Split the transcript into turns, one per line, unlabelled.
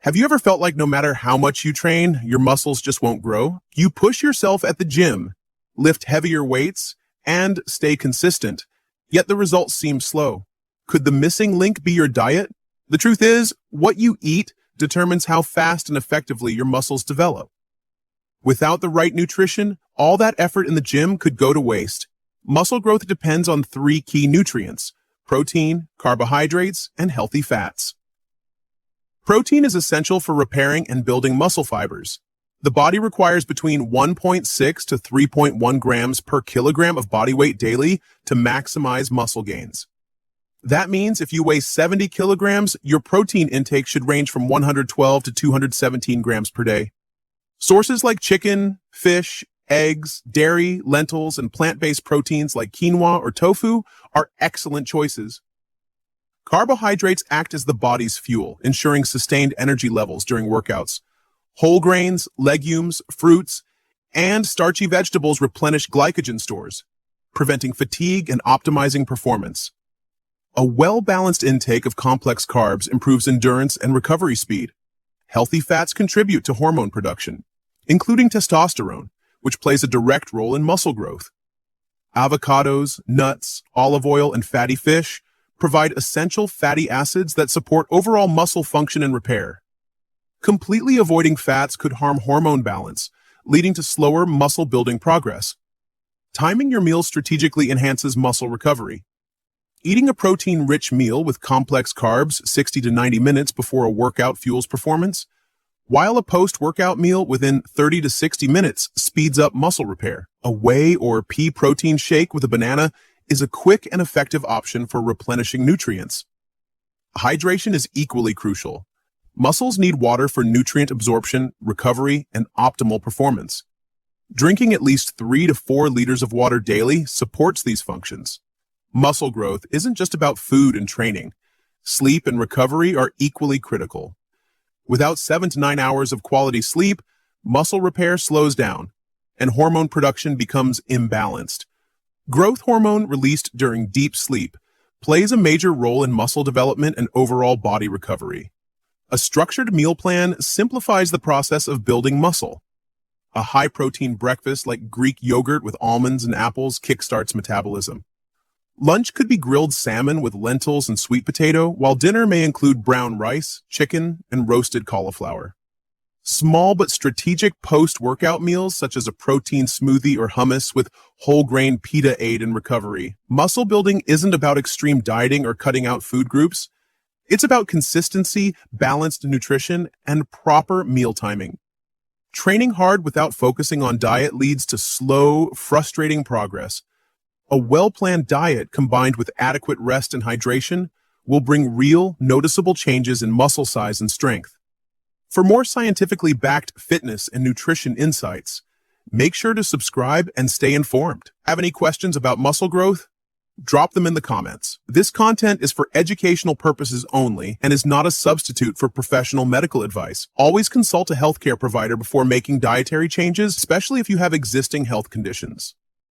Have you ever felt like no matter how much you train, your muscles just won't grow? You push yourself at the gym, lift heavier weights, and stay consistent, yet the results seem slow. Could the missing link be your diet? The truth is, what you eat determines how fast and effectively your muscles develop. Without the right nutrition, all that effort in the gym could go to waste. Muscle growth depends on three key nutrients: protein, carbohydrates, and healthy fats. Protein is essential for repairing and building muscle fibers. The body requires between 1.6 to 3.1 grams per kilogram of body weight daily to maximize muscle gains. That means if you weigh 70 kilograms, your protein intake should range from 112 to 217 grams per day. Sources like chicken, fish, eggs, dairy, lentils, and plant-based proteins like quinoa or tofu are excellent choices. Carbohydrates act as the body's fuel, ensuring sustained energy levels during workouts. Whole grains, legumes, fruits, and starchy vegetables replenish glycogen stores, preventing fatigue and optimizing performance. A well-balanced intake of complex carbs improves endurance and recovery speed. Healthy fats contribute to hormone production, including testosterone, which plays a direct role in muscle growth. Avocados, nuts, olive oil, and fatty fish provide essential fatty acids that support overall muscle function and repair. Completely avoiding fats could harm hormone balance, leading to slower muscle-building progress. Timing your meals strategically enhances muscle recovery. Eating a protein-rich meal with complex carbs 60 to 90 minutes before a workout fuels performance, while a post-workout meal within 30 to 60 minutes speeds up muscle repair. A whey or pea protein shake with a banana is a quick and effective option for replenishing nutrients. Hydration is equally crucial. Muscles need water for nutrient absorption, recovery, and optimal performance. Drinking at least 3 to 4 liters of water daily supports these functions. Muscle growth isn't just about food and training. Sleep and recovery are equally critical. Without 7 to 9 hours of quality sleep, muscle repair slows down, and hormone production becomes imbalanced. Growth hormone released during deep sleep plays a major role in muscle development and overall body recovery. A structured meal plan simplifies the process of building muscle. A high-protein breakfast like Greek yogurt with almonds and apples kickstarts metabolism. Lunch could be grilled salmon with lentils and sweet potato, while dinner may include brown rice, chicken, and roasted cauliflower. Small but strategic post-workout meals, such as a protein smoothie or hummus with whole grain pita, aid in recovery. Muscle building isn't about extreme dieting or cutting out food groups. It's about consistency, balanced nutrition, and proper meal timing. Training hard without focusing on diet leads to slow, frustrating progress. A well-planned diet combined with adequate rest and hydration will bring real, noticeable changes in muscle size and strength. For more scientifically backed fitness and nutrition insights, make sure to subscribe and stay informed. Have any questions about muscle growth? Drop them in the comments. This content is for educational purposes only and is not a substitute for professional medical advice. Always consult a healthcare provider before making dietary changes, especially if you have existing health conditions.